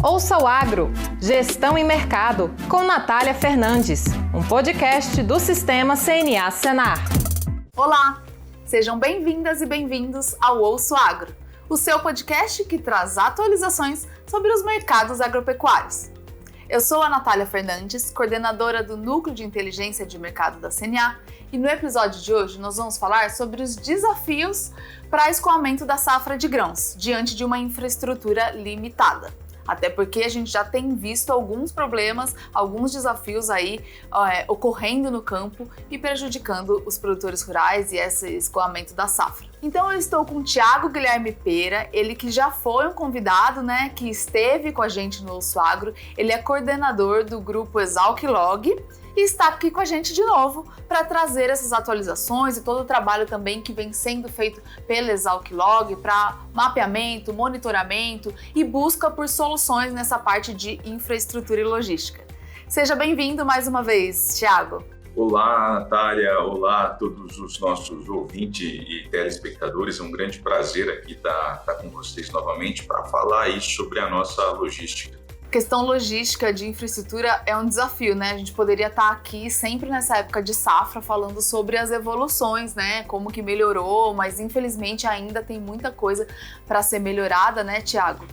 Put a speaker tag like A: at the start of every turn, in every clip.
A: Ouça o Agro, Gestão e Mercado, com Natália Fernandes, um podcast do Sistema CNA Senar.
B: Olá, sejam bem-vindas e bem-vindos ao Ouça o Agro, o seu podcast que traz atualizações sobre os mercados agropecuários. Eu sou a Natália Fernandes, coordenadora do Núcleo de Inteligência de Mercado da CNA, e no episódio de hoje nós vamos falar sobre os desafios para escoamento da safra de grãos, diante de uma infraestrutura limitada. Até porque a gente já tem visto alguns problemas, alguns desafios aí ocorrendo no campo e prejudicando os produtores rurais e esse escoamento da safra. Então eu estou com o Thiago Guilherme Pera, ele que já foi um convidado, que esteve com a gente no Ouça o Agro. Ele é coordenador do grupo Exalc-Log e está aqui com a gente de novo para trazer essas atualizações e todo o trabalho também que vem sendo feito pela Exalc-Log para mapeamento, monitoramento e busca por soluções nessa parte de infraestrutura e logística. Seja bem-vindo mais uma vez, Thiago.
C: Olá, Natália. Olá a todos os nossos ouvintes e telespectadores. É um grande prazer aqui estar com vocês novamente para falar aí sobre a nossa logística.
B: Questão logística de infraestrutura é um desafio, A gente poderia estar aqui sempre nessa época de safra falando sobre as evoluções, Como que melhorou, mas infelizmente ainda tem muita coisa para ser melhorada, Thiago?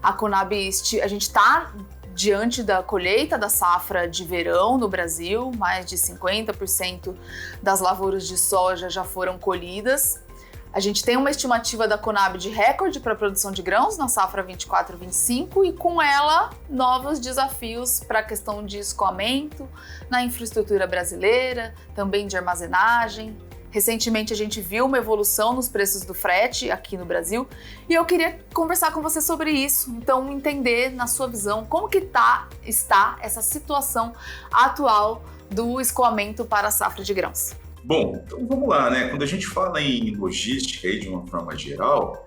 B: A Conab, a gente está diante da colheita da safra de verão no Brasil, mais de 50% das lavouras de soja já foram colhidas. A gente tem uma estimativa da Conab de recorde para a produção de grãos na safra 24-25 e com ela novos desafios para a questão de escoamento na infraestrutura brasileira, também de armazenagem. Recentemente a gente viu uma evolução nos preços do frete aqui no Brasil e eu queria conversar com você sobre isso, então entender na sua visão como que está essa situação atual do escoamento para a safra de grãos.
C: Bom, então vamos lá, Quando a gente fala em logística aí de uma forma geral,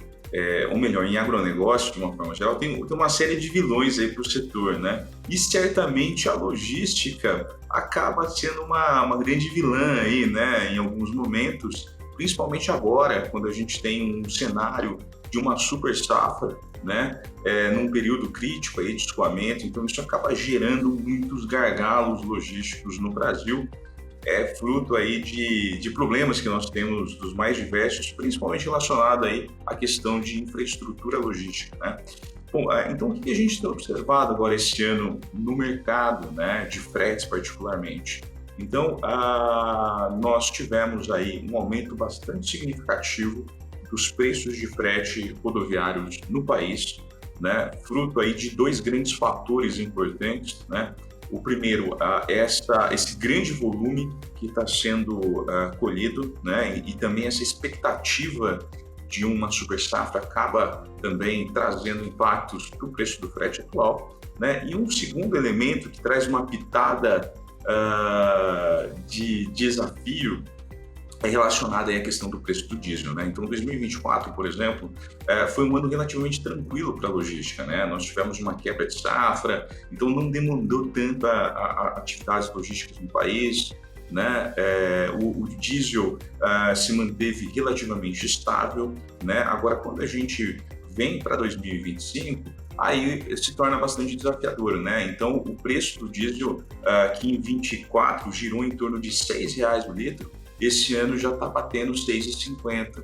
C: ou melhor, em agronegócio de uma forma geral, tem uma série de vilões aí para o setor, E certamente a logística acaba sendo uma grande vilã aí, em alguns momentos, principalmente agora, quando a gente tem um cenário de uma super safra, num período crítico aí de escoamento. Então isso acaba gerando muitos gargalos logísticos no Brasil. É fruto aí de problemas que nós temos dos mais diversos, principalmente relacionado aí à questão de infraestrutura logística, Bom, então o que a gente tem observado agora esse ano no mercado, de fretes particularmente? Então, nós tivemos aí um aumento bastante significativo dos preços de frete rodoviários no país, fruto aí de dois grandes fatores importantes, O primeiro, esse grande volume que está sendo colhido, e também essa expectativa de uma super safra acaba também trazendo impactos para o preço do frete atual, E um segundo elemento que traz uma pitada de desafio é relacionada aí à questão do preço do diesel, Então, 2024, por exemplo, foi um ano relativamente tranquilo para a logística, Nós tivemos uma quebra de safra, então não demandou tanto a atividades logísticas no país, O diesel se manteve relativamente estável, Agora, quando a gente vem para 2025, aí se torna bastante desafiador, Então, o preço do diesel, que em 2024 girou em torno de R$6 o litro, esse ano já está batendo R$6,50,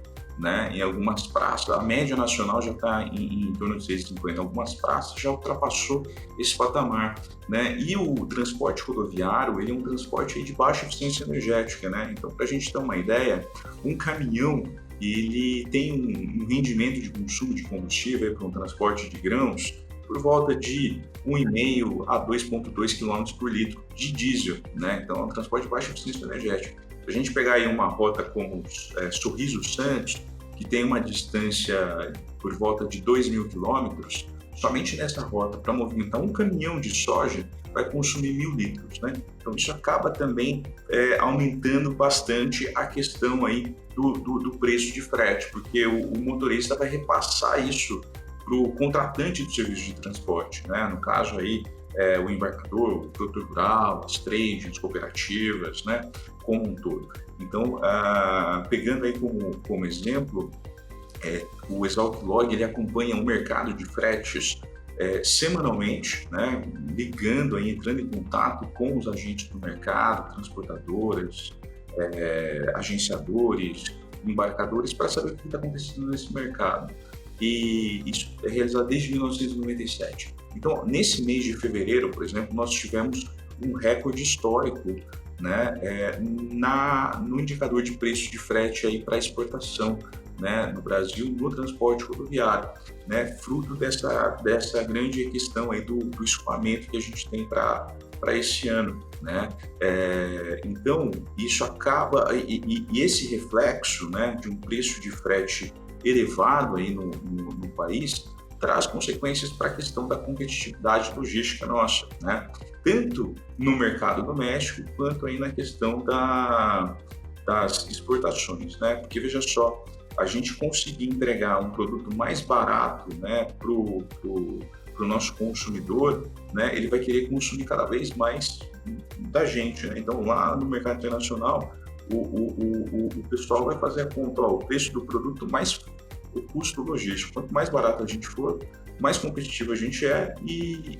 C: Em algumas praças, a média nacional já está em torno de R$6,50, em algumas praças já ultrapassou esse patamar, E o transporte rodoviário, ele é um transporte aí de baixa eficiência energética, Então, para a gente ter uma ideia, um caminhão, ele tem um rendimento de consumo de combustível para um transporte de grãos por volta de 1,5 a 2,2 km por litro de diesel, Então, é um transporte de baixa eficiência energética. Se a gente pegar aí uma rota como Sorriso Santos, que tem uma distância por volta de 2.000 quilômetros, somente nessa rota, para movimentar um caminhão de soja, vai consumir 1.000 litros, Então isso acaba também aumentando bastante a questão aí do preço de frete, porque o motorista vai repassar isso para o contratante do serviço de transporte, No caso aí, o embarcador, o produtor rural, as trades, cooperativas, como um todo. Então, pegando aí como exemplo, o Exalc-Log ele acompanha o mercado de fretes semanalmente, né, ligando, aí, entrando em contato com os agentes do mercado, transportadoras, agenciadores, embarcadores, para saber o que está acontecendo nesse mercado. E isso é realizado desde 1997. Então, nesse mês de fevereiro, por exemplo, nós tivemos um recorde histórico, né, no indicador de preço de frete para exportação, né, no Brasil, no transporte rodoviário, né, fruto dessa grande questão aí do escoamento que a gente tem para esse ano, né? Então, isso acaba, e esse reflexo, né, de um preço de frete elevado aí no país, traz consequências para a questão da competitividade logística nossa, né? Tanto no mercado doméstico, quanto aí na questão das exportações, né? Porque, veja só, a gente conseguir entregar um produto mais barato, né, para o nosso consumidor, né, ele vai querer consumir cada vez mais da gente, né? Então, lá no mercado internacional, o pessoal vai fazer a conta, o preço do produto mais o custo logístico. Quanto mais barato a gente for, mais competitivo a gente é e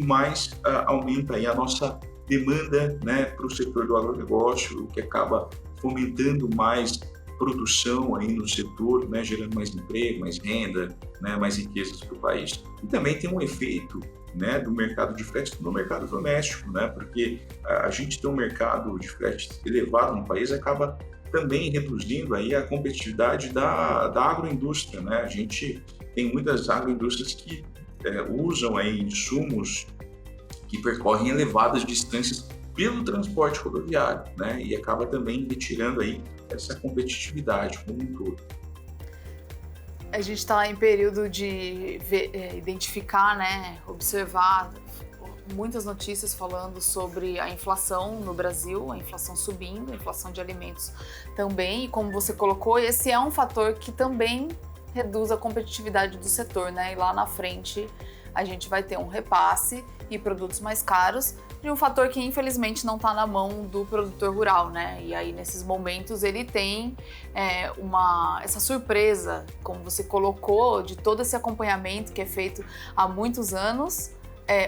C: mais aumenta aí a nossa demanda, né, para o setor do agronegócio, o que acaba fomentando mais produção aí no setor, né, gerando mais emprego, mais renda, né, mais riquezas para o país. E também tem um efeito, né, do mercado de frete no mercado doméstico, né, porque a gente tem um mercado de frete elevado no país, acaba também reduzindo aí a competitividade da agroindústria, né? A gente tem muitas agroindústrias que usam aí insumos que percorrem elevadas distâncias pelo transporte rodoviário, né? E acaba também retirando aí essa competitividade como um todo.
B: A gente está em período de identificar, né, observar muitas notícias falando sobre a inflação no Brasil, a inflação subindo, a inflação de alimentos também, e como você colocou, esse é um fator que também reduz a competitividade do setor, né? E lá na frente a gente vai ter um repasse e produtos mais caros de um fator que infelizmente não está na mão do produtor rural, né? E aí nesses momentos ele tem essa surpresa, como você colocou, de todo esse acompanhamento que é feito há muitos anos,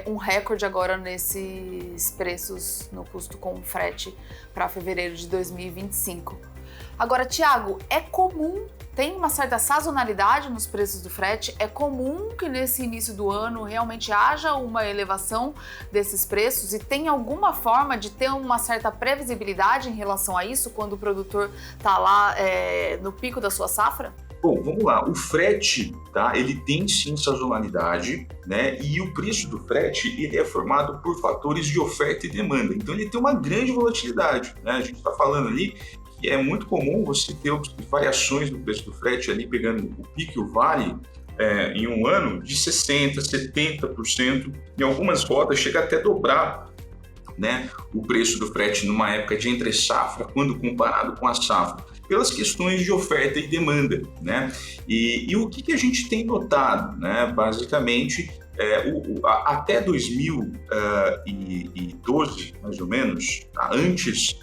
B: um recorde agora nesses preços no custo com frete para fevereiro de 2025. Agora, Thiago, é comum, tem uma certa sazonalidade nos preços do frete? É comum que nesse início do ano realmente haja uma elevação desses preços e tem alguma forma de ter uma certa previsibilidade em relação a isso quando o produtor está lá no pico da sua safra?
C: Bom, vamos lá. O frete, tá? Ele tem sim sazonalidade, né? E o preço do frete, ele é formado por fatores de oferta e demanda. Então, ele tem uma grande volatilidade, né? A gente está falando ali que é muito comum você ter variações no preço do frete ali, pegando o pico e o vale em um ano de 60%, 70%. Em algumas rotas chega até a dobrar, né, o preço do frete numa época de entre safra, quando comparado com a safra, pelas questões de oferta e demanda, né? E o que a gente tem notado, né? Basicamente, até 2012, mais ou menos, antes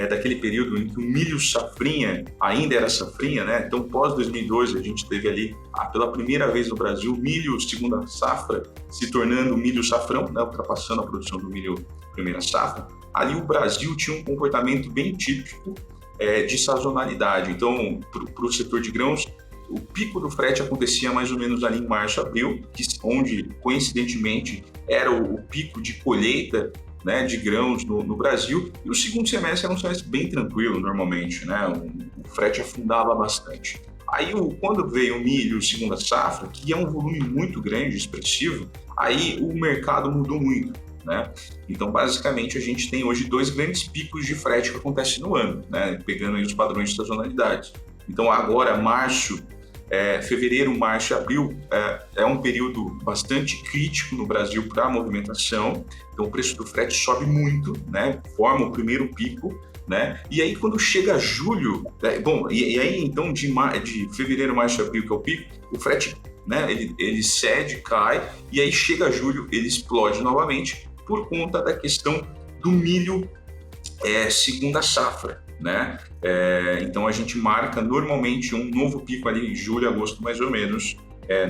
C: daquele período em que o milho safrinha ainda era safrinha, né? Então, pós 2012, a gente teve ali, pela primeira vez no Brasil, milho segunda safra se tornando milho safrão, né? Ultrapassando a produção do milho primeira safra. Ali o Brasil tinha um comportamento bem típico de sazonalidade. Então, para o setor de grãos, o pico do frete acontecia mais ou menos ali em março, abril, onde, coincidentemente, era o pico de colheita, né, de grãos no Brasil, e o segundo semestre era um semestre bem tranquilo, normalmente, né? O frete afundava bastante. Aí, quando veio o milho segunda safra, que é um volume muito grande, expressivo, aí o mercado mudou muito, né? Então, basicamente, a gente tem hoje 2 grandes picos de frete que acontecem no ano, né? Pegando aí os padrões de sazonalidade. Então, agora, fevereiro, março e abril é um período bastante crítico no Brasil para a movimentação. Então, o preço do frete sobe muito, né? Forma o primeiro pico, né? E aí, quando chega julho, e aí, então, de fevereiro, março e abril, que é o pico, o frete, né, ele cede, cai, e aí chega julho, ele explode novamente por conta da questão do milho segunda safra, né? Então a gente marca normalmente um novo pico ali em julho, agosto mais ou menos,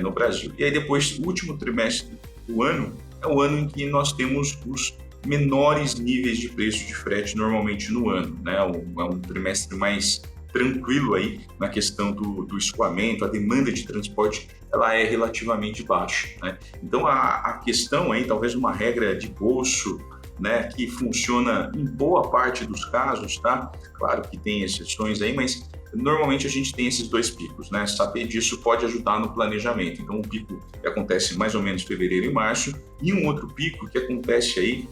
C: no Brasil. E aí depois, o último trimestre do ano é o ano em que nós temos os menores níveis de preço de frete normalmente no ano, né? É um trimestre mais tranquilo aí na questão do escoamento, a demanda de transporte ela é relativamente baixa, né? Então a questão aí, talvez uma regra de bolso, né, que funciona em boa parte dos casos, tá? Claro que tem exceções aí, mas normalmente a gente tem esses dois picos, né? Saber disso pode ajudar no planejamento. Então, um pico que acontece mais ou menos em fevereiro e março, e um outro pico que acontece aí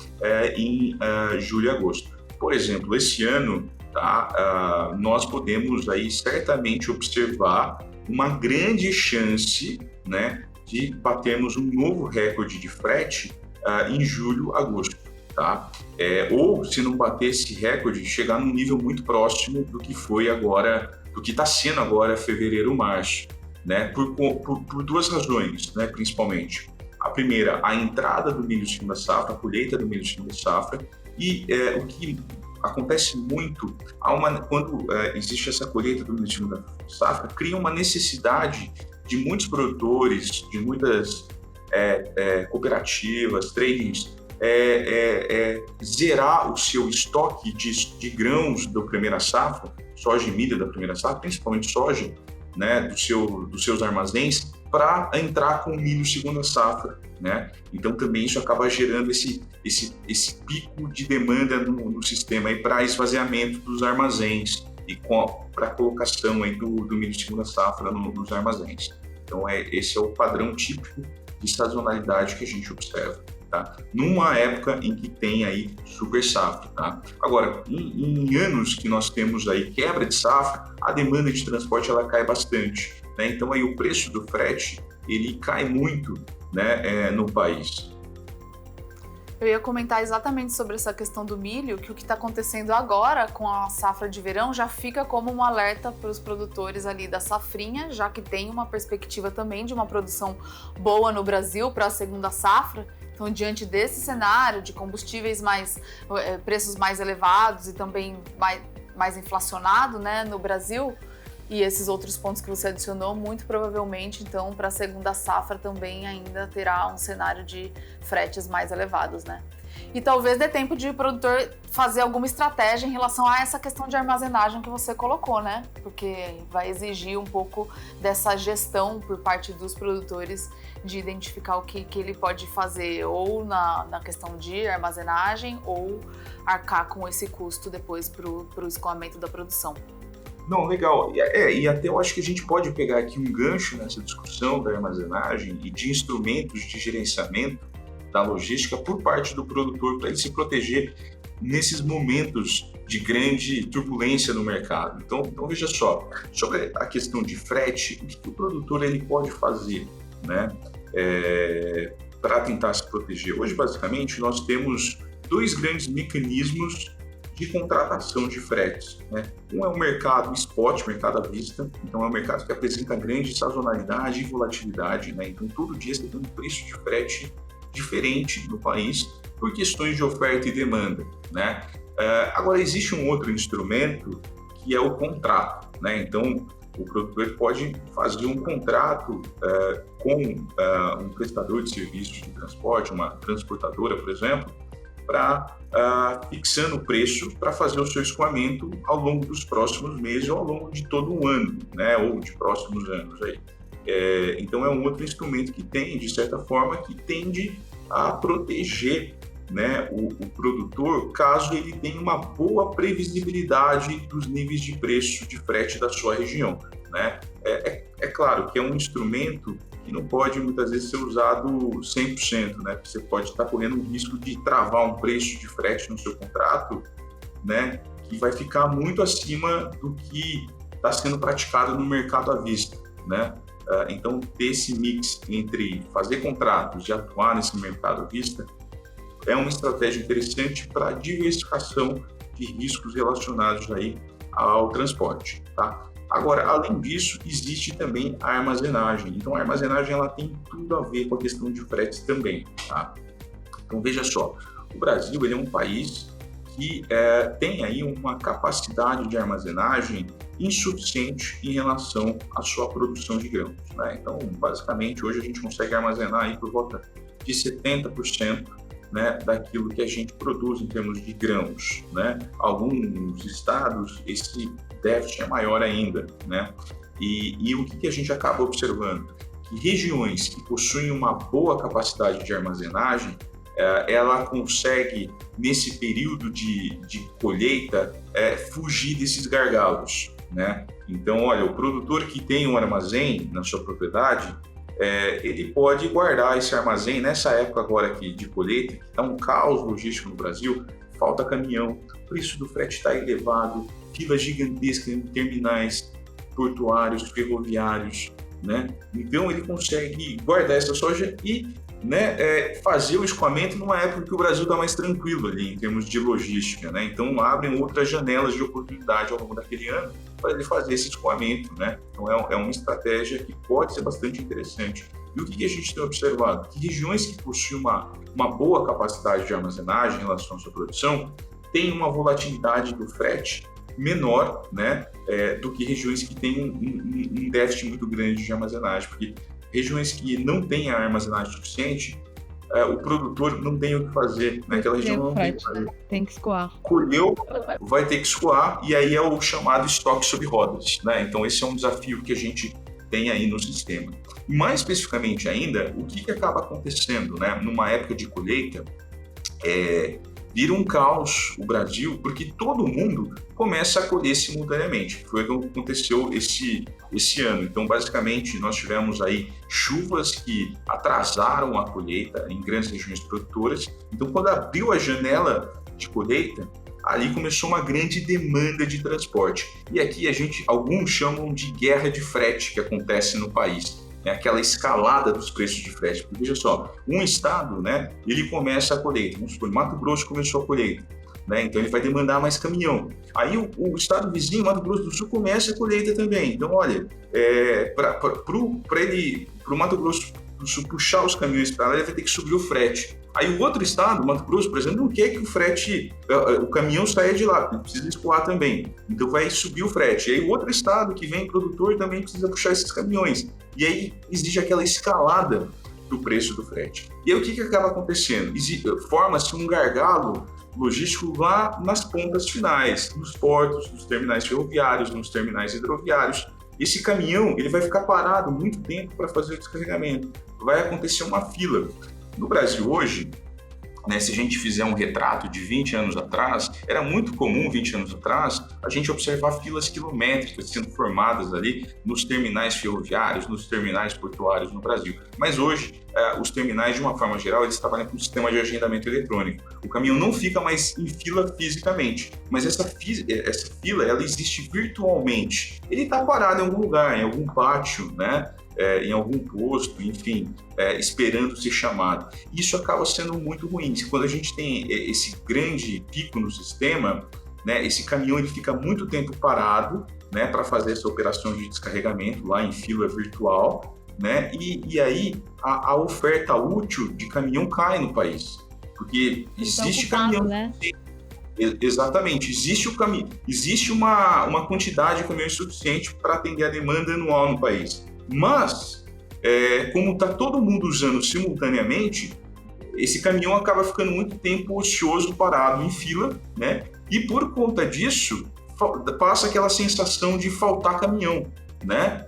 C: em julho e agosto. Por exemplo, esse ano, tá? Nós podemos aí certamente observar uma grande chance, né, de batermos um novo recorde de frete em julho, agosto. Tá? Ou, se não bater esse recorde, chegar num nível muito próximo do que foi agora, do que está sendo agora fevereiro, março, né? Por duas razões, né? Principalmente. A primeira, a entrada do milho segunda safra, a colheita do milho segunda safra, e o que acontece muito, quando existe essa colheita do milho segunda safra, cria uma necessidade de muitos produtores, de muitas cooperativas, tradings, zerar o seu estoque de grãos da primeira safra, soja e milho da primeira safra, principalmente soja, né, dos seus armazéns, para entrar com milho segunda safra, né? Então também isso acaba gerando esse pico de demanda no sistema para esvaziamento dos armazéns e para colocação aí do milho segunda safra nos armazéns. Então esse é o padrão típico de sazonalidade que a gente observa. Tá? Numa época em que tem aí super safra, tá? Agora, em anos que nós temos aí quebra de safra, a demanda de transporte ela cai bastante, né? Então aí o preço do frete ele cai muito, né, no país.
B: Eu ia comentar exatamente sobre essa questão do milho, que o que está acontecendo agora com a safra de verão já fica como um alerta para os produtores ali da safrinha, já que tem uma perspectiva também de uma produção boa no Brasil para a segunda safra. Então, diante desse cenário de combustíveis preços mais elevados e também mais inflacionado, né, no Brasil, e esses outros pontos que você adicionou, muito provavelmente, então, para a segunda safra também ainda terá um cenário de fretes mais elevados, né? E talvez dê tempo de o produtor fazer alguma estratégia em relação a essa questão de armazenagem que você colocou, né? Porque vai exigir um pouco dessa gestão por parte dos produtores de identificar o que ele pode fazer ou na questão de armazenagem ou arcar com esse custo depois para o escoamento da produção.
C: Não, legal. E até eu acho que a gente pode pegar aqui um gancho nessa discussão da armazenagem e de instrumentos de gerenciamento da logística por parte do produtor para ele se proteger nesses momentos de grande turbulência no mercado. Então veja só, sobre a questão de frete, o que o produtor ele pode fazer, né, para tentar se proteger? Hoje, basicamente, nós temos dois grandes mecanismos de contratação de fretes, né? Um é o mercado spot, mercado à vista, então é um mercado que apresenta grande sazonalidade e volatilidade, né? Então todo dia você tem um preço de frete diferente no país por questões de oferta e demanda, né? Agora existe um outro instrumento que é o contrato, né? Então o produtor pode fazer um contrato com um prestador de serviços de transporte, uma transportadora, por exemplo, para fixando o preço para fazer o seu escoamento ao longo dos próximos meses ou ao longo de todo um ano, né? Ou de próximos anos aí. Então é um outro instrumento que tem, de certa forma, que tende a proteger, né, o produtor caso ele tenha uma boa previsibilidade dos níveis de preço de frete da sua região, né? É claro que é um instrumento que não pode muitas vezes ser usado 100%, né? Você pode estar correndo o risco de travar um preço de frete no seu contrato, né, que vai ficar muito acima do que está sendo praticado no mercado à vista, né? Então, ter esse mix entre fazer contratos e atuar nesse mercado à vista é uma estratégia interessante para diversificação de riscos relacionados aí ao transporte, tá? Agora, além disso, existe também a armazenagem. Então, a armazenagem ela tem tudo a ver com a questão de fretes também, tá? Então, veja só, o Brasil ele é um país que tem aí uma capacidade de armazenagem insuficiente em relação à sua produção de grãos, né? Então, basicamente, hoje a gente consegue armazenar aí por volta de 70%, né, daquilo que a gente produz em termos de grãos, né? Alguns estados, esse déficit é maior ainda, né? E o que a gente acaba observando? Que regiões que possuem uma boa capacidade de armazenagem, ela consegue, nesse período de colheita, fugir desses gargalos, né? Então, olha, o produtor que tem um armazém na sua propriedade, ele pode guardar esse armazém nessa época agora aqui de colheita, que está um caos logístico no Brasil, falta caminhão, o preço do frete está elevado, fila gigantesca em terminais portuários, ferroviários, né? Então ele consegue guardar essa soja e, né, fazer o escoamento numa época que o Brasil está mais tranquilo ali em termos de logística, né? Então abrem outras janelas de oportunidade ao longo daquele ano para ele fazer esse escoamento, né? Então é uma estratégia que pode ser bastante interessante. E o que a gente tem observado? Que regiões que possuem uma boa capacidade de armazenagem em relação à sua produção têm uma volatilidade do frete menor, né, do que regiões que têm um déficit muito grande de armazenagem, porque regiões que não têm a armazenagem suficiente, o produtor não tem o que fazer, né? Aquela região não tem o que fazer.
D: Tem que escoar.
C: Colheu, vai ter que escoar, e aí é o chamado estoque sob rodas, né? Então esse é um desafio que a gente tem aí no sistema. E mais especificamente ainda, o que acaba acontecendo, né, numa época de colheita, vira um caos o Brasil, porque todo mundo começa a colher simultaneamente. Foi o que aconteceu esse ano. Então, basicamente, nós tivemos aí chuvas que atrasaram a colheita em grandes regiões produtoras. Então, quando abriu a janela de colheita, ali começou uma grande demanda de transporte. E aqui alguns chamam de guerra de frete que acontece no país. Aquela escalada dos preços de frete. Porque, veja só, um estado, né, ele começa a colheita. Vamos supor, Mato Grosso começou a colheita, né, então ele vai demandar mais caminhão. Aí o estado vizinho, Mato Grosso do Sul, começa a colheita também. Então, olha, para o Mato Grosso do Sul puxar os caminhões para lá, ele vai ter que subir o frete. Aí o outro estado, Mato Grosso, por exemplo, não quer que o caminhão saia de lá, ele precisa escoar também. Então vai subir o frete. E aí o outro estado que vem produtor também precisa puxar esses caminhões. E aí existe aquela escalada do preço do frete. E aí o que acaba acontecendo? Forma-se um gargalo logístico lá nas pontas finais, nos portos, nos terminais ferroviários, nos terminais hidroviários. Esse caminhão ele vai ficar parado muito tempo para fazer o descarregamento. Vai acontecer uma fila. No Brasil hoje, né, se a gente fizer um retrato de 20 anos atrás, era muito comum 20 anos atrás a gente observar filas quilométricas sendo formadas ali nos terminais ferroviários, nos terminais portuários no Brasil. Mas hoje, os terminais, de uma forma geral, eles trabalham com um sistema de agendamento eletrônico. O caminhão não fica mais em fila fisicamente, mas essa fila ela existe virtualmente. Ele está parado em algum lugar, em algum pátio, né? Em algum posto, enfim, esperando ser chamado. Isso acaba sendo muito ruim. Quando a gente tem esse grande pico no sistema, né, esse caminhão ele fica muito tempo parado, né, para fazer essa operação de descarregamento lá em fila virtual, né, e aí a oferta útil de caminhão cai no país, porque existe caminhão... Né? Exatamente, existe uma quantidade de caminhões suficiente para atender a demanda anual no país. Mas, como está todo mundo usando simultaneamente, esse caminhão acaba ficando muito tempo ocioso, parado em fila, né? E por conta disso, passa aquela sensação de faltar caminhão, né?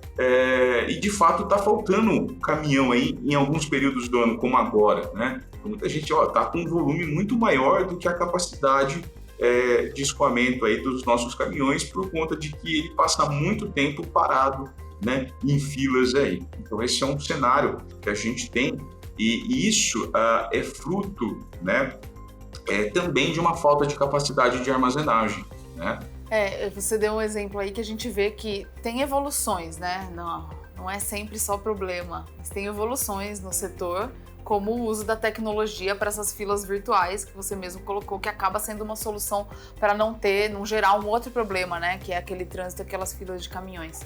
C: E de fato está faltando caminhão aí em alguns períodos do ano, como agora, né? Muita gente está com um volume muito maior do que a capacidade de escoamento aí dos nossos caminhões, por conta de que ele passa muito tempo parado, né, em filas aí. Então esse é um cenário que a gente tem e isso é fruto, né, também de uma falta de capacidade de armazenagem, né?
B: Você deu um exemplo aí que a gente vê que tem evoluções, né? Não é sempre só problema, mas tem evoluções no setor, como o uso da tecnologia para essas filas virtuais que você mesmo colocou, que acaba sendo uma solução para não gerar um outro problema, né? Que é aquele trânsito, aquelas filas de caminhões.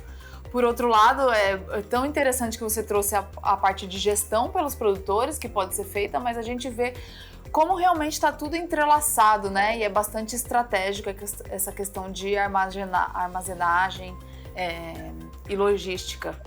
B: por outro lado, é tão interessante que você trouxe a parte de gestão pelos produtores, que pode ser feita, mas a gente vê como realmente está tudo entrelaçado, né? E é bastante estratégico essa questão de armazenagem e logística.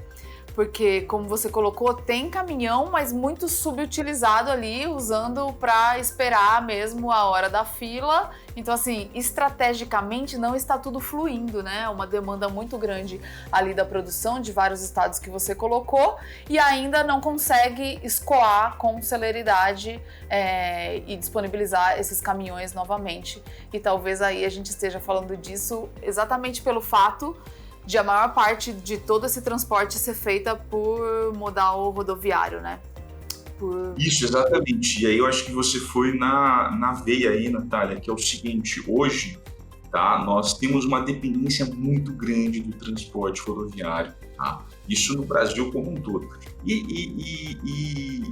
B: Porque, como você colocou, tem caminhão, mas muito subutilizado ali, usando para esperar mesmo a hora da fila. Então, assim, estrategicamente não está tudo fluindo, né? Uma demanda muito grande ali da produção de vários estados que você colocou e ainda não consegue escoar com celeridade e disponibilizar esses caminhões novamente. E talvez aí a gente esteja falando disso exatamente pelo fato de a maior parte de todo esse transporte ser feita por modal rodoviário, né?
C: Isso, exatamente. E aí eu acho que você foi na veia aí, Natália, que é o seguinte: hoje, tá, nós temos uma dependência muito grande do transporte rodoviário, tá? Isso no Brasil como um todo. E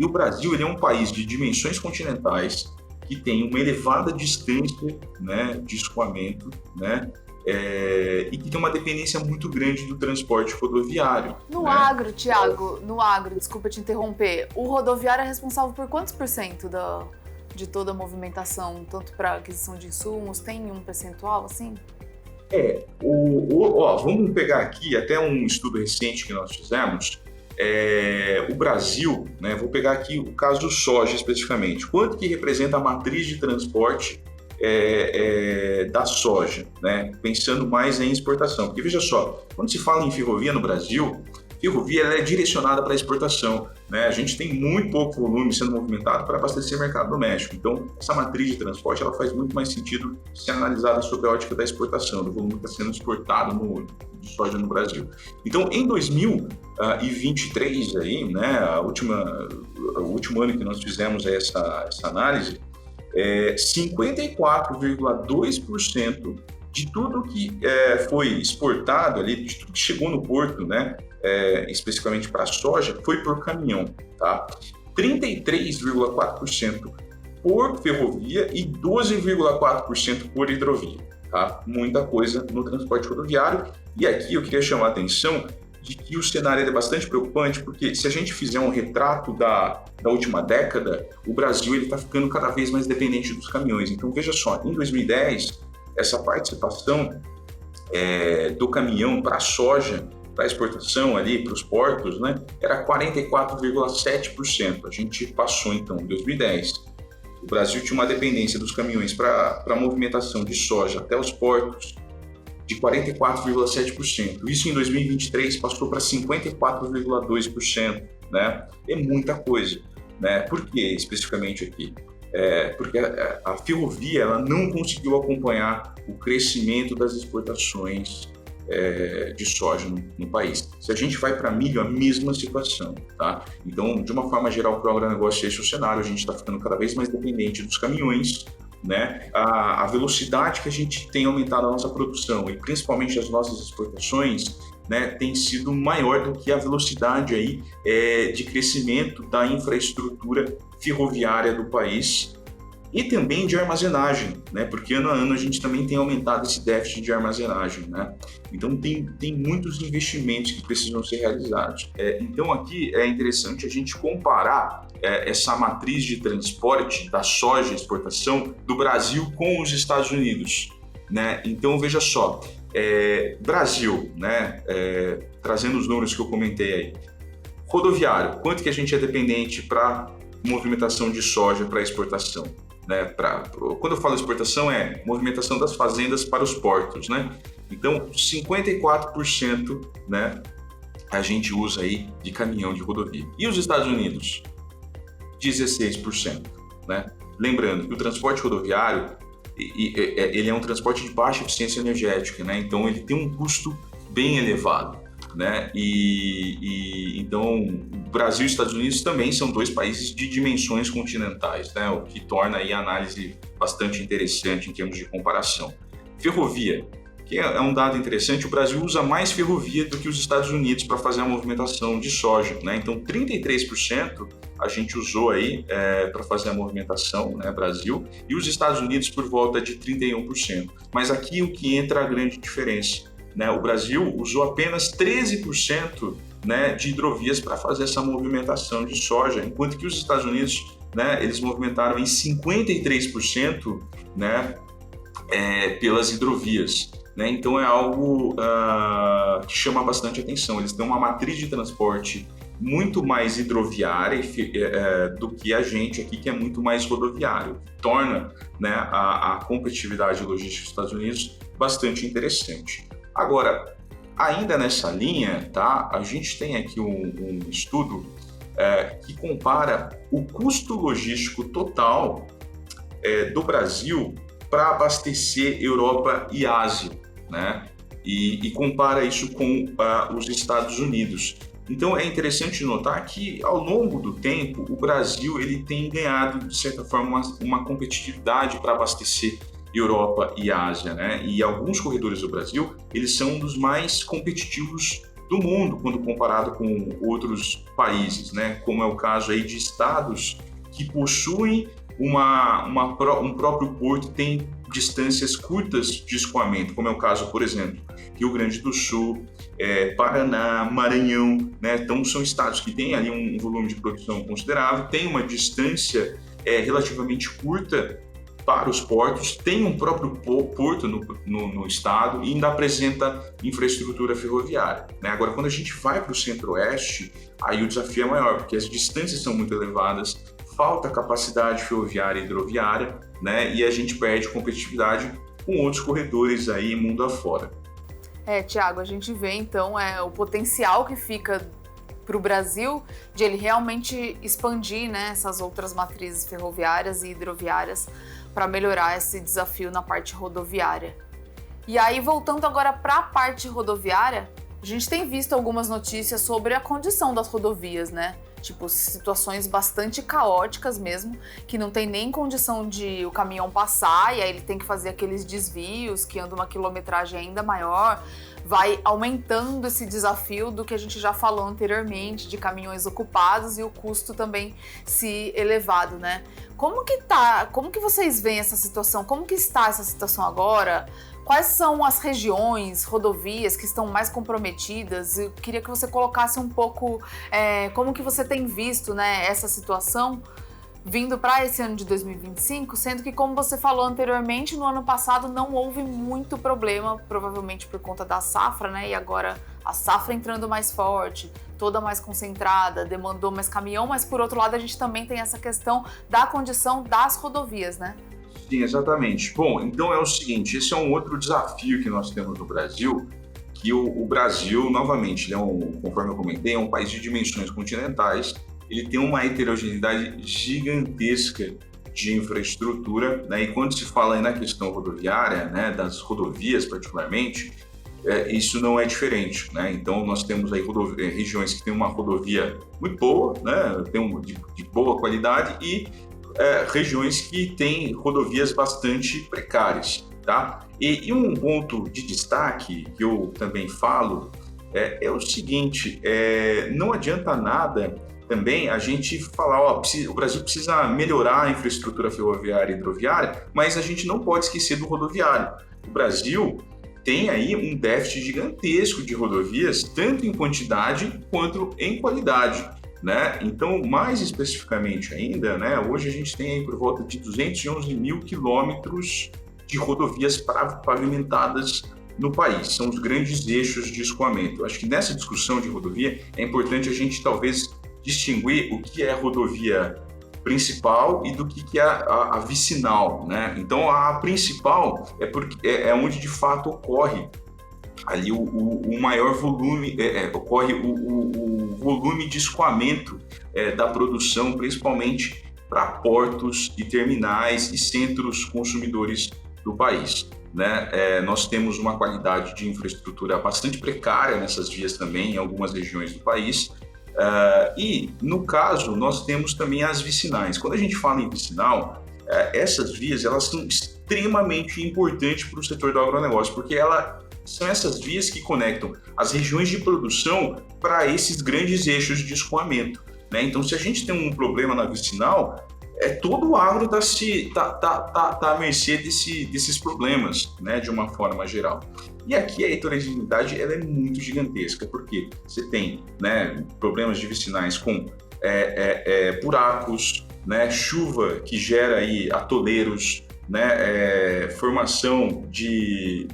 C: o Brasil, ele é um país de dimensões continentais que tem uma elevada distância, né, de escoamento, né? E que tem uma dependência muito grande do transporte rodoviário.
B: No agro, Thiago, desculpa te interromper, o rodoviário é responsável por quantos % de toda a movimentação, tanto para aquisição de insumos? Tem um percentual assim?
C: Vamos pegar aqui até um estudo recente que nós fizemos. O Brasil, né, vou pegar aqui o caso do soja especificamente. Quanto que representa a matriz de transporte da soja, né? Pensando mais em exportação. Porque veja só, quando se fala em ferrovia no Brasil, ferrovia ela é direcionada para exportação, né? A gente tem muito pouco volume sendo movimentado para abastecer o mercado doméstico. Então, essa matriz de transporte ela faz muito mais sentido ser analisada sob a ótica da exportação, do volume que está sendo exportado de soja no Brasil. Então, em 2023, aí, né, o último ano que nós fizemos essa análise, 54,2% de tudo que foi exportado ali, de tudo que chegou no porto, né, especificamente para a soja, foi por caminhão, tá? 33,4% por ferrovia e 12,4% por hidrovia, tá? Muita coisa no transporte rodoviário. E aqui eu queria chamar a atenção de que o cenário é bastante preocupante, porque se a gente fizer um retrato da última década, o Brasil está ficando cada vez mais dependente dos caminhões. Então, veja só, em 2010, essa participação do caminhão para a soja, para a exportação ali, para os portos, né, era 44,7%. A gente passou, então, em 2010. O Brasil tinha uma dependência dos caminhões para a movimentação de soja até os portos, de 44,7%. Isso em 2023 passou para 54,2%, né? É muita coisa, né? Por que especificamente aqui? Porque a ferrovia ela não conseguiu acompanhar o crescimento das exportações de soja no país. Se a gente vai para milho, a mesma situação, tá? Então, de uma forma geral, para o agronegócio, esse é o cenário. A gente está ficando cada vez mais dependente dos caminhões, né? A velocidade que a gente tem aumentado a nossa produção e principalmente as nossas exportações, né, tem sido maior do que a velocidade aí, de crescimento da infraestrutura ferroviária do país e também de armazenagem, né? Porque ano a ano a gente também tem aumentado esse déficit de armazenagem, né? Então tem muitos investimentos que precisam ser realizados. Então aqui é interessante a gente comparar essa matriz de transporte da soja e exportação do Brasil com os Estados Unidos, né? Então veja só, Brasil, né? Trazendo os números que eu comentei aí, rodoviário, quanto que a gente é dependente para movimentação de soja para exportação, né? Quando eu falo exportação movimentação das fazendas para os portos, né? Então 54%, né, a gente usa aí de caminhão de rodovia. E os Estados Unidos? 16%, né? Lembrando que o transporte rodoviário ele é um transporte de baixa eficiência energética, né? Então ele tem um custo bem elevado, né? Então o Brasil e os Estados Unidos também são dois países de dimensões continentais, né? O que torna aí a análise bastante interessante em termos de comparação. Ferrovia, que é um dado interessante, o Brasil usa mais ferrovia do que os Estados Unidos para fazer a movimentação de soja, né? Então 33% a gente usou aí para fazer a movimentação, né, Brasil, e os Estados Unidos por volta de 31%. Mas aqui o que entra a grande diferença, né, o Brasil usou apenas 13%, né, de hidrovias para fazer essa movimentação de soja, enquanto que os Estados Unidos, né, eles movimentaram em 53%, né, pelas hidrovias. Né? Então é algo que chama bastante atenção. Eles têm uma matriz de transporte muito mais hidroviária do que a gente aqui, que é muito mais rodoviário, que torna, né, a competitividade logística dos Estados Unidos bastante interessante. Agora, ainda nessa linha, tá, a gente tem aqui um estudo que compara o custo logístico total do Brasil para abastecer Europa e Ásia, né? E compara isso com os Estados Unidos. Então é interessante notar que ao longo do tempo o Brasil ele tem ganhado de certa forma uma competitividade para abastecer Europa e Ásia, né? E alguns corredores do Brasil eles são um dos mais competitivos do mundo quando comparado com outros países, né? Como é o caso aí de estados que possuem um próprio porto, tem distâncias curtas de escoamento, como é o caso, por exemplo, Rio Grande do Sul, Paraná, Maranhão, né? Então são estados que têm ali um volume de produção considerável, tem uma distância relativamente curta para os portos, tem um próprio porto no estado e ainda apresenta infraestrutura ferroviária, né? Agora, quando a gente vai para o centro-oeste, aí o desafio é maior, porque as distâncias são muito elevadas, falta capacidade ferroviária e hidroviária, né? E a gente perde competitividade com outros corredores aí mundo afora.
B: Tiago, a gente vê então o potencial que fica para o Brasil de ele realmente expandir, né, essas outras matrizes ferroviárias e hidroviárias para melhorar esse desafio na parte rodoviária. E aí, voltando agora para a parte rodoviária, a gente tem visto algumas notícias sobre a condição das rodovias, né? Tipo, situações bastante caóticas mesmo, que não tem nem condição de o caminhão passar, e aí ele tem que fazer aqueles desvios, que anda uma quilometragem ainda maior, vai aumentando esse desafio do que a gente já falou anteriormente, de caminhões ocupados e o custo também se elevado, né? Como que vocês veem essa situação? Como que está essa situação agora? Quais são as regiões, rodovias que estão mais comprometidas? Eu queria que você colocasse um pouco como que você tem visto, né, essa situação vindo para esse ano de 2025, sendo que, como você falou anteriormente, no ano passado não houve muito problema, provavelmente por conta da safra, né? E agora a safra entrando mais forte, toda mais concentrada, demandou mais caminhão, mas por outro lado a gente também tem essa questão da condição das rodovias, né?
C: Sim, exatamente. Bom, então é o seguinte, esse é um outro desafio que nós temos no Brasil, que o Brasil, novamente, conforme eu comentei, é um país de dimensões continentais, ele tem uma heterogeneidade gigantesca de infraestrutura, né? E quando se fala aí na questão rodoviária, né, das rodovias particularmente, isso não é diferente, né? Então nós temos aí regiões que têm uma rodovia muito boa, né, de boa qualidade e regiões que têm rodovias bastante precárias, tá? E um ponto de destaque que eu também falo é o seguinte, não adianta nada também a gente falar, o Brasil precisa melhorar a infraestrutura ferroviária e hidroviária, mas a gente não pode esquecer do rodoviário. O Brasil tem aí um déficit gigantesco de rodovias, tanto em quantidade quanto em qualidade, né? Então, mais especificamente ainda, né, hoje a gente tem aí por volta de 211 mil quilômetros de rodovias pavimentadas no país. São os grandes eixos de escoamento. Acho que nessa discussão de rodovia é importante a gente talvez distinguir o que é rodovia principal e do que é a vicinal, né? Então, a principal é onde de fato ocorre ali o maior volume, ocorre o volume de escoamento da produção, principalmente para portos e terminais e centros consumidores do país, né? Nós temos uma qualidade de infraestrutura bastante precária nessas vias também, em algumas regiões do país, e, no caso, nós temos também as vicinais. Quando a gente fala em vicinal, essas vias elas são extremamente importantes para o setor do agronegócio, porque são essas vias que conectam as regiões de produção para esses grandes eixos de escoamento, né? Então, se a gente tem um problema na vicinal, todo o agro está à mercê desses problemas, né, de uma forma geral. E aqui a heterogeneidade ela é muito gigantesca, porque você tem, né, problemas de vicinais com buracos, né, chuva que gera aí atoleiros, né, formação de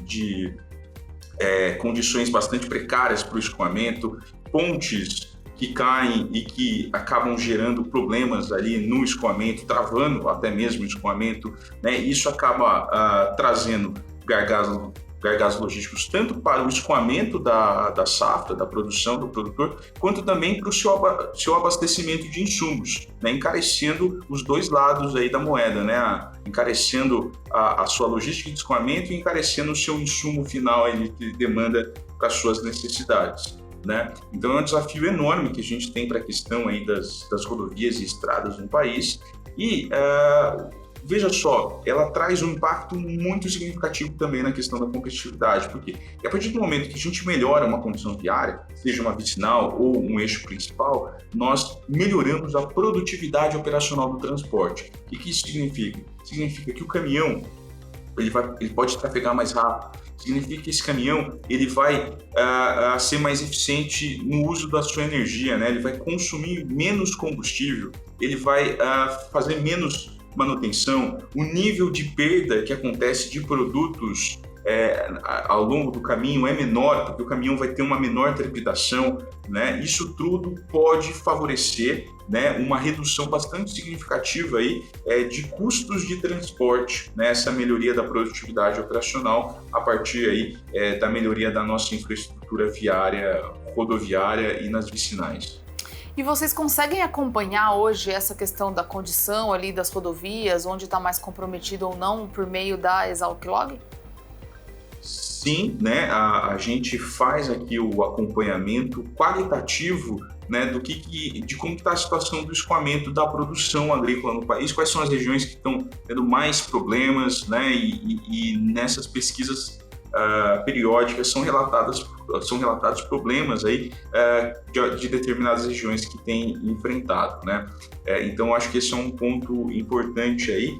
C: condições bastante precárias para o escoamento, pontes que caem e que acabam gerando problemas ali no escoamento, travando até mesmo o escoamento, né? Isso acaba trazendo gargalos logísticos tanto para o escoamento da safra, da produção do produtor, quanto também para o seu abastecimento de insumos, né? Encarecendo os dois lados aí da moeda, né? Encarecendo a sua logística de escoamento e encarecendo o seu insumo final aí que demanda para as suas necessidades, né? Então é um desafio enorme que a gente tem para a questão aí das rodovias e estradas no país e veja só, ela traz um impacto muito significativo também na questão da competitividade, porque a partir do momento que a gente melhora uma condição viária, seja uma vicinal ou um eixo principal, nós melhoramos a produtividade operacional do transporte. O que isso significa? Significa que o caminhão ele pode trafegar mais rápido, significa que esse caminhão ele vai ser mais eficiente no uso da sua energia, né? Ele vai consumir menos combustível, ele vai fazer menos manutenção, o nível de perda que acontece de produtos ao longo do caminho é menor, porque o caminhão vai ter uma menor trepidação, né? Isso tudo pode favorecer, né, uma redução bastante significativa aí, de custos de transporte, né? Essa melhoria da produtividade operacional a partir aí, da melhoria da nossa infraestrutura viária, rodoviária e nas vicinais.
B: E vocês conseguem acompanhar hoje essa questão da condição ali das rodovias, onde está mais comprometido ou não, por meio da ExalcLog?
C: Sim, né? A gente faz aqui o acompanhamento qualitativo, né, de como está a situação do escoamento da produção agrícola no país, quais são as regiões que estão tendo mais problemas, né? E nessas pesquisas periódicas são relatados problemas aí de determinadas regiões que têm enfrentado, né? Então acho que esse é um ponto importante aí,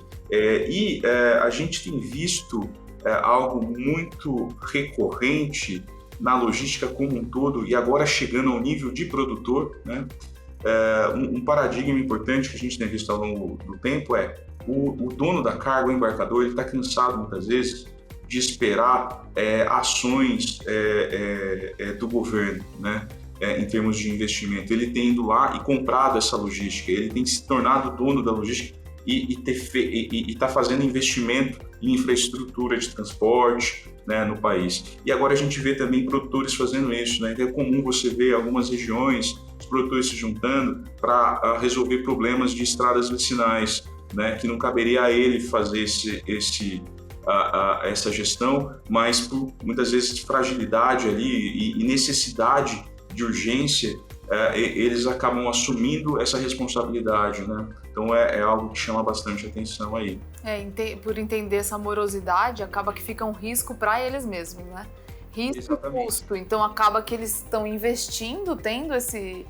C: a gente tem visto algo muito recorrente na logística como um todo e agora chegando ao nível de produtor, né? Um paradigma importante que a gente tem visto ao longo do tempo é o dono da carga, o embarcador, ele está cansado muitas vezes de esperar ações do governo, né? Em termos de investimento. Ele tem ido lá e comprado essa logística, ele tem se tornado dono da logística e está fazendo investimento em infraestrutura de transporte, né, no país. E agora a gente vê também produtores fazendo isso, né? É comum você ver algumas regiões, os produtores se juntando para resolver problemas de estradas vicinais, né, que não caberia a ele fazer essa gestão, mas por muitas vezes fragilidade ali e necessidade de urgência, eles acabam assumindo essa responsabilidade, né? Então é algo que chama bastante atenção aí.
B: Por entender essa morosidade, acaba que fica um risco para eles mesmos, né? Risco e custo. Então acaba que eles estão investindo, tendo esse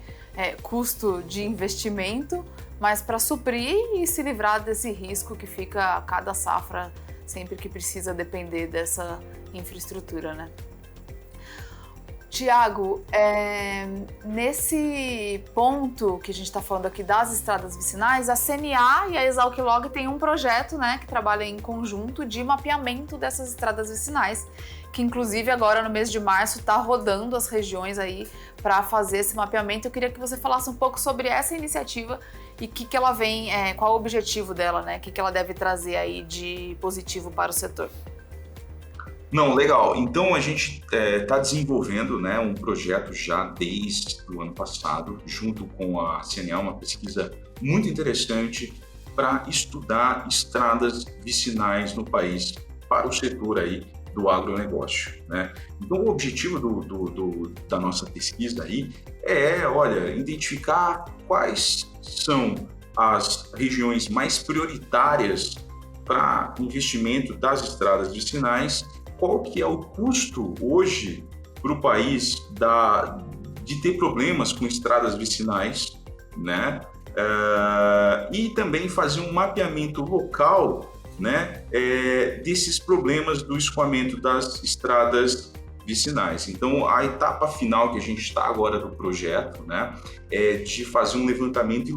B: custo de investimento, mas para suprir e se livrar desse risco que fica a cada safra sempre que precisa depender dessa infraestrutura, né? Tiago, nesse ponto que a gente está falando aqui das estradas vicinais, a CNA e a ExalcLog têm um projeto, né, que trabalha em conjunto de mapeamento dessas estradas vicinais, que inclusive agora no mês de março está rodando as regiões aí para fazer esse mapeamento. Eu queria que você falasse um pouco sobre essa iniciativa e que ela vem, qual é o objetivo dela, né? O que ela deve trazer aí de positivo para o setor.
C: Não, legal. Então a gente está desenvolvendo, né, um projeto já desde o ano passado, junto com a CNA, uma pesquisa muito interessante para estudar estradas vicinais no país para o setor aí do agronegócio, né? Então o objetivo da nossa pesquisa aí identificar quais são as regiões mais prioritárias para investimento das estradas vicinais, qual que é o custo hoje para o país de ter problemas com estradas vicinais, né? E também fazer um mapeamento local, né, desses problemas do escoamento das estradas vicinais. Então, a etapa final que a gente está agora do projeto, né, é de fazer um levantamento em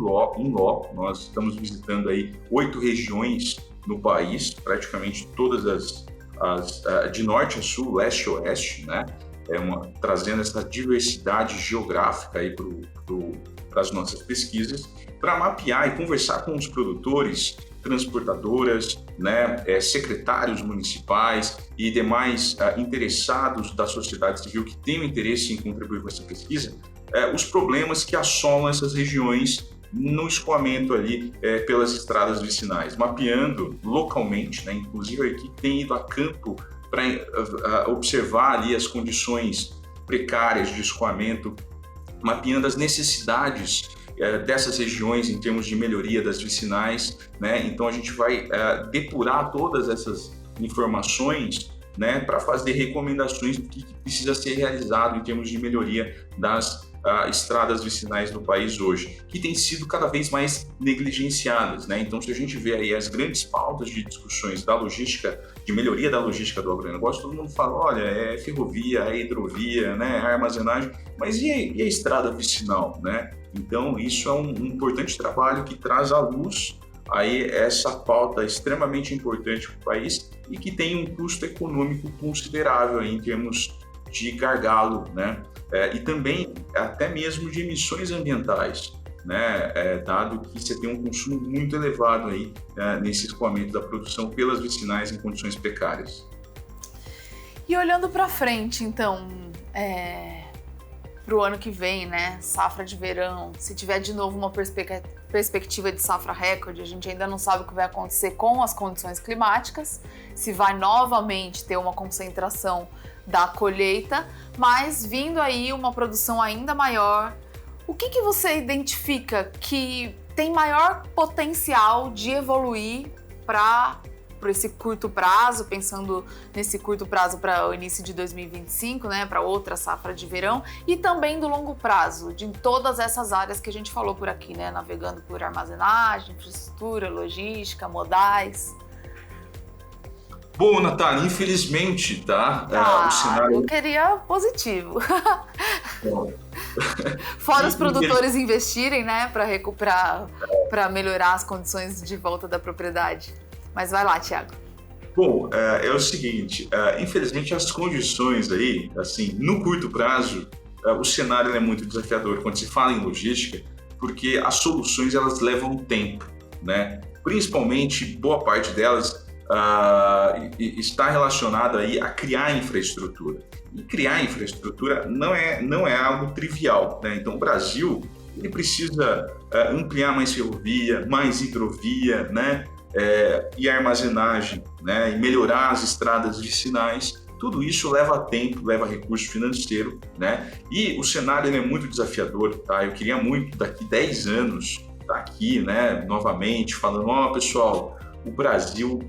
C: loco. Nós estamos visitando aí 8 regiões no país, praticamente todas de norte a sul, leste a oeste, né, trazendo essa diversidade geográfica aí para as nossas pesquisas, para mapear e conversar com os produtores, transportadoras, né, secretários municipais e demais interessados da sociedade civil que tenham interesse em contribuir com essa pesquisa, os problemas que assolam essas regiões no escoamento ali pelas estradas vicinais, mapeando localmente, né, inclusive a equipe tem ido a campo para observar ali as condições precárias de escoamento, mapeando as necessidades dessas regiões em termos de melhoria das vicinais, né? Então a gente vai depurar todas essas informações, né, para fazer recomendações do que precisa ser realizado em termos de melhoria das estradas vicinais no país hoje, que têm sido cada vez mais negligenciadas, né? Então, se a gente vê aí as grandes pautas de discussões da logística, de melhoria da logística do agronegócio, todo mundo fala, olha, é ferrovia, é hidrovia, né, é armazenagem, mas e a estrada vicinal, né? Então, isso é um importante trabalho que traz à luz aí essa pauta extremamente importante para o país e que tem um custo econômico considerável aí em termos de gargalo, né? E também até mesmo de emissões ambientais, né? Dado que você tem um consumo muito elevado aí nesse escoamento da produção pelas vicinais em condições precárias.
B: E olhando para frente, então, para o ano que vem, né? Safra de verão, se tiver de novo uma perspectiva de safra recorde, a gente ainda não sabe o que vai acontecer com as condições climáticas, se vai novamente ter uma concentração da colheita, mas vindo aí uma produção ainda maior, o que você identifica que tem maior potencial de evoluir para esse curto prazo, pensando nesse curto prazo para o início de 2025, né, para outra safra de verão, e também do longo prazo, de todas essas áreas que a gente falou por aqui, né, navegando por armazenagem, infraestrutura, logística, modais?
C: Bom, Natália, infelizmente, tá? O cenário...
B: Eu queria positivo. Fora os produtores investirem, né, para recuperar, para melhorar as condições de volta da propriedade. Mas vai lá, Thiago.
C: Bom, é o seguinte, infelizmente as condições aí, assim, no curto prazo, o cenário é muito desafiador quando se fala em logística, porque as soluções elas levam tempo, né? Principalmente, boa parte delas está relacionada aí a criar infraestrutura. E criar infraestrutura não é algo trivial, né? Então o Brasil ele precisa ampliar mais ferrovia, mais hidrovia, né? E armazenagem, né? E melhorar as estradas vicinais. Tudo isso leva tempo, leva recurso financeiro, né? E o cenário ele é muito desafiador, tá? Eu queria muito daqui 10 anos estar aqui, né? Novamente falando, pessoal, o Brasil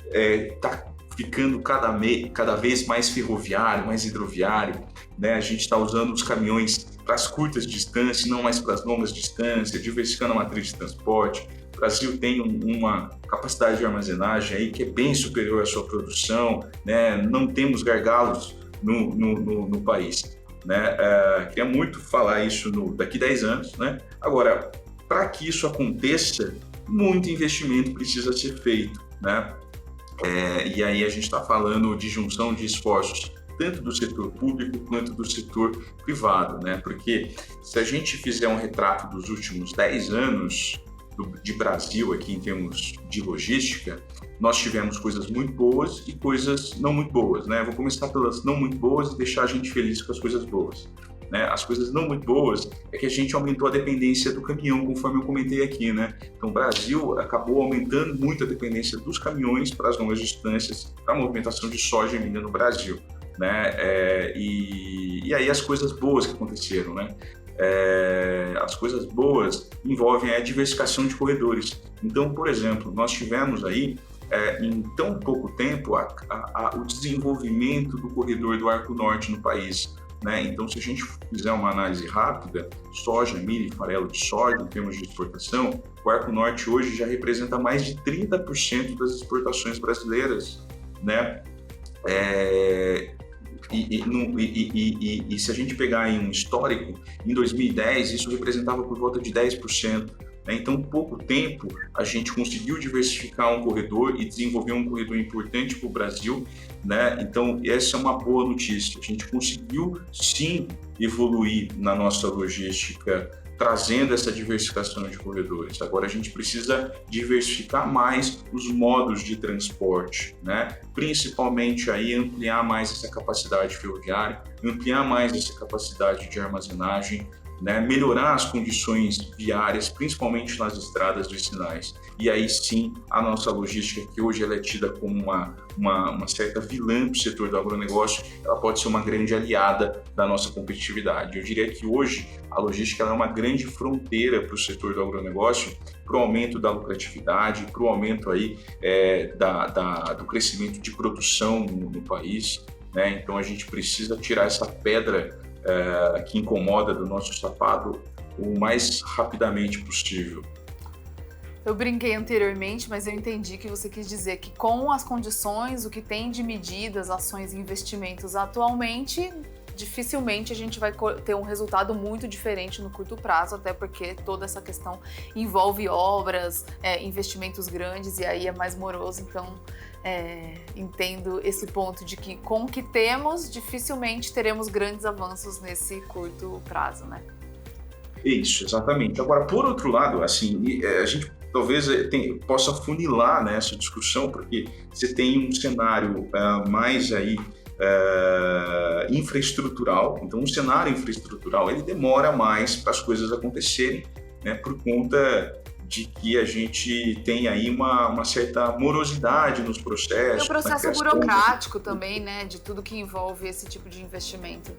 C: está ficando cada vez mais ferroviário, mais hidroviário, né? A gente está usando os caminhões para as curtas distâncias, não mais para as longas distâncias, diversificando a matriz de transporte. O Brasil tem uma capacidade de armazenagem aí que é bem superior à sua produção, né? Não temos gargalos no país, né? Queria muito falar isso daqui 10 anos, né? Agora, para que isso aconteça, muito investimento precisa ser feito, né? E aí a gente está falando de junção de esforços tanto do setor público quanto do setor privado, né? Porque se a gente fizer um retrato dos últimos 10 anos de Brasil aqui em termos de logística, nós tivemos coisas muito boas e coisas não muito boas, né? Vou começar pelas não muito boas e deixar a gente feliz com as coisas boas, né? As coisas não muito boas é que a gente aumentou a dependência do caminhão, conforme eu comentei aqui, né? Então o Brasil acabou aumentando muito a dependência dos caminhões para as longas distâncias, para a movimentação de soja e milho no Brasil, né? E aí as coisas boas que aconteceram, né? As coisas boas envolvem a diversificação de corredores. Então, por exemplo, nós tivemos aí, em tão pouco tempo, o desenvolvimento do corredor do Arco Norte no país, né? Então, se a gente fizer uma análise rápida, soja, milho e farelo de soja, em termos de exportação, o Arco Norte hoje já representa mais de 30% das exportações brasileiras, né? E se a gente pegar aí um histórico, em 2010 isso representava por volta de 10%. Então, em pouco tempo, a gente conseguiu diversificar um corredor e desenvolver um corredor importante para o Brasil, né? Então, essa é uma boa notícia. A gente conseguiu, sim, evoluir na nossa logística, trazendo essa diversificação de corredores. Agora, a gente precisa diversificar mais os modos de transporte, né? Principalmente aí ampliar mais essa capacidade ferroviária, ampliar mais essa capacidade de armazenagem, né, melhorar as condições viárias, principalmente nas estradas vicinais. E aí sim, a nossa logística, que hoje ela é tida como uma certa vilã para o setor do agronegócio, ela pode ser uma grande aliada da nossa competitividade. Eu diria que hoje a logística ela é uma grande fronteira para o setor do agronegócio, para o aumento da lucratividade, para o aumento aí, do crescimento de produção no país, né? Então a gente precisa tirar essa pedra que incomoda do nosso sapato o mais rapidamente possível.
B: Eu brinquei anteriormente, mas eu entendi que você quis dizer que com as condições, o que tem de medidas, ações e investimentos atualmente, dificilmente a gente vai ter um resultado muito diferente no curto prazo, até porque toda essa questão envolve obras, investimentos grandes e aí é mais moroso, então entendo esse ponto de que com o que temos, dificilmente teremos grandes avanços nesse curto prazo, né?
C: Isso, exatamente. Agora, por outro lado, assim, a gente talvez possa funilar, né, essa discussão, porque você tem um cenário mais aí infraestrutural. Então, um cenário infraestrutural ele demora mais para as coisas acontecerem, né, por conta de que a gente tem aí uma certa morosidade nos processos.
B: E o processo burocrático também, né, de tudo que envolve esse tipo de investimento.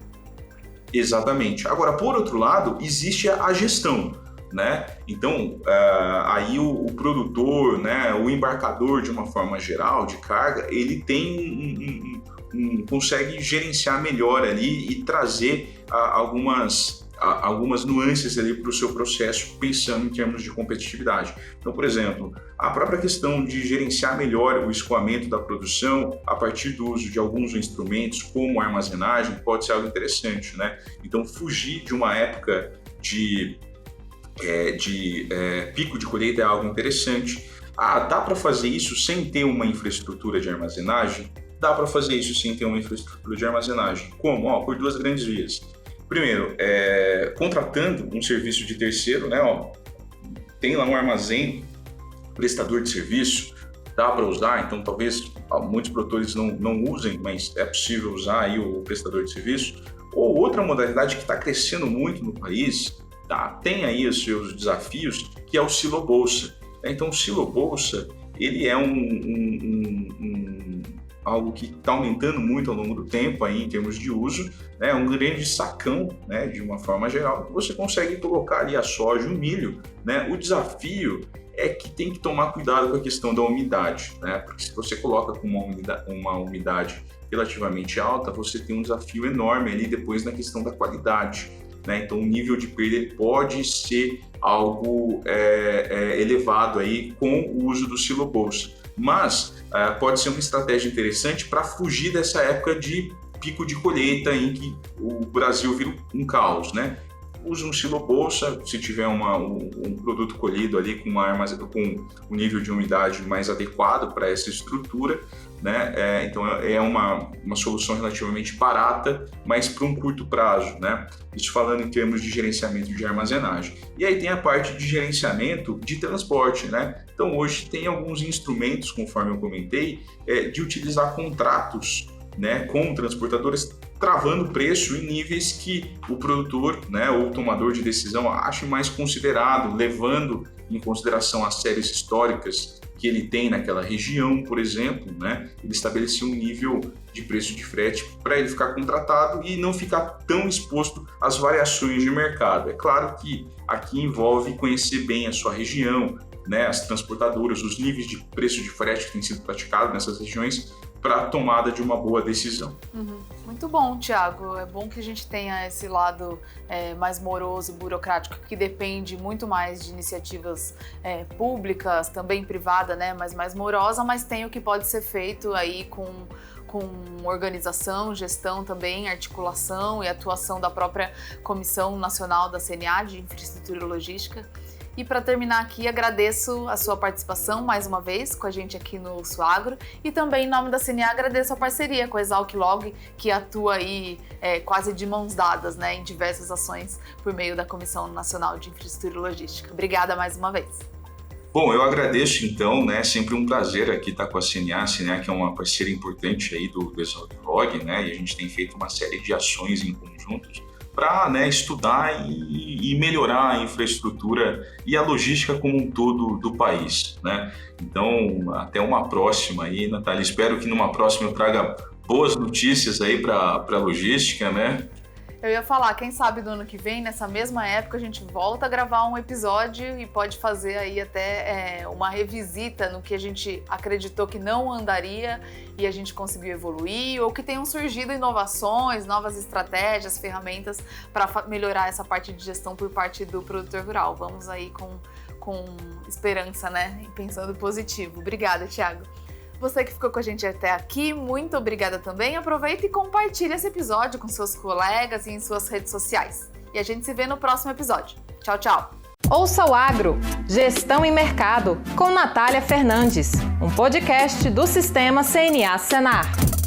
C: Exatamente. Agora, por outro lado, existe a gestão, né? Então, aí o produtor, né, o embarcador, de uma forma geral, de carga, ele tem consegue gerenciar melhor ali e trazer algumas nuances ali para o seu processo, pensando em termos de competitividade. Então, por exemplo, a própria questão de gerenciar melhor o escoamento da produção a partir do uso de alguns instrumentos, como a armazenagem, pode ser algo interessante, né? Então, fugir de uma época de pico de colheita é algo interessante. Dá para fazer isso sem ter uma infraestrutura de armazenagem? Dá para fazer isso sem ter uma infraestrutura de armazenagem. Como? Por duas grandes vias. Primeiro, contratando um serviço de terceiro, né? Tem lá um armazém, prestador de serviço, dá para usar, então talvez muitos produtores não usem, mas é possível usar aí o prestador de serviço. Ou outra modalidade que está crescendo muito no país, tem aí os seus desafios, que é o silo-bolsa. Então, o silo-bolsa, ele é algo que está aumentando muito ao longo do tempo aí, em termos de uso, né? Um grande sacão, né, de uma forma geral, que você consegue colocar ali a soja, o milho, né? O desafio é que tem que tomar cuidado com a questão da umidade, né? Porque se você coloca com uma umidade relativamente alta, você tem um desafio enorme ali depois na questão da qualidade, né? Então o nível de perda pode ser algo elevado aí com o uso do silo-bolsa. Mas pode ser uma estratégia interessante para fugir dessa época de pico de colheita em que o Brasil vira um caos, né? Use um silo-bolsa, se tiver um produto colhido ali com um nível de umidade mais adequado para essa estrutura, né? Então é uma solução relativamente barata, mas para um curto prazo, né? Isso falando em termos de gerenciamento de armazenagem. E aí tem a parte de gerenciamento de transporte, né? Então hoje tem alguns instrumentos, conforme eu comentei, de utilizar contratos, né, com transportadoras, travando preço em níveis que o produtor, né, ou o tomador de decisão ache mais considerado, levando em consideração as séries históricas que ele tem naquela região, por exemplo, né, ele estabelecer um nível de preço de frete para ele ficar contratado e não ficar tão exposto às variações de mercado. É claro que aqui envolve conhecer bem a sua região, né, as transportadoras, os níveis de preço de frete que têm sido praticados nessas regiões, para a tomada de uma boa decisão.
B: Muito bom, Thiago. É bom que a gente tenha esse lado mais moroso, burocrático, que depende muito mais de iniciativas públicas, também privada, né? Mas mais morosa, mas tem o que pode ser feito aí com organização, gestão também, articulação e atuação da própria Comissão Nacional da CNA de Infraestrutura e Logística. E para terminar aqui, agradeço a sua participação mais uma vez com a gente aqui no Ouço Agro e também em nome da CNA agradeço a parceria com a Exalc Log, que atua aí quase de mãos dadas, né, em diversas ações por meio da Comissão Nacional de Infraestrutura e Logística. Obrigada mais uma vez.
C: Bom, eu agradeço então, né? Sempre um prazer aqui estar com a CNA que é uma parceira importante aí do Exalc Log, né? E a gente tem feito uma série de ações em conjuntos para, né, estudar e melhorar a infraestrutura e a logística como um todo do país, né? Então, até uma próxima aí, Natália. Espero que numa próxima eu traga boas notícias aí para a logística, né?
B: Eu ia falar, quem sabe do ano que vem, nessa mesma época, a gente volta a gravar um episódio e pode fazer aí até uma revisita no que a gente acreditou que não andaria e a gente conseguiu evoluir, ou que tenham surgido inovações, novas estratégias, ferramentas para melhorar essa parte de gestão por parte do produtor rural. Vamos aí com esperança, né? E pensando positivo. Obrigada, Thiago. Você que ficou com a gente até aqui, muito obrigada também. Aproveita e compartilha esse episódio com seus colegas e em suas redes sociais. E a gente se vê no próximo episódio. Tchau, tchau!
A: Ouça o Agro, Gestão e Mercado, com Natália Fernandes, um podcast do Sistema CNA Senar.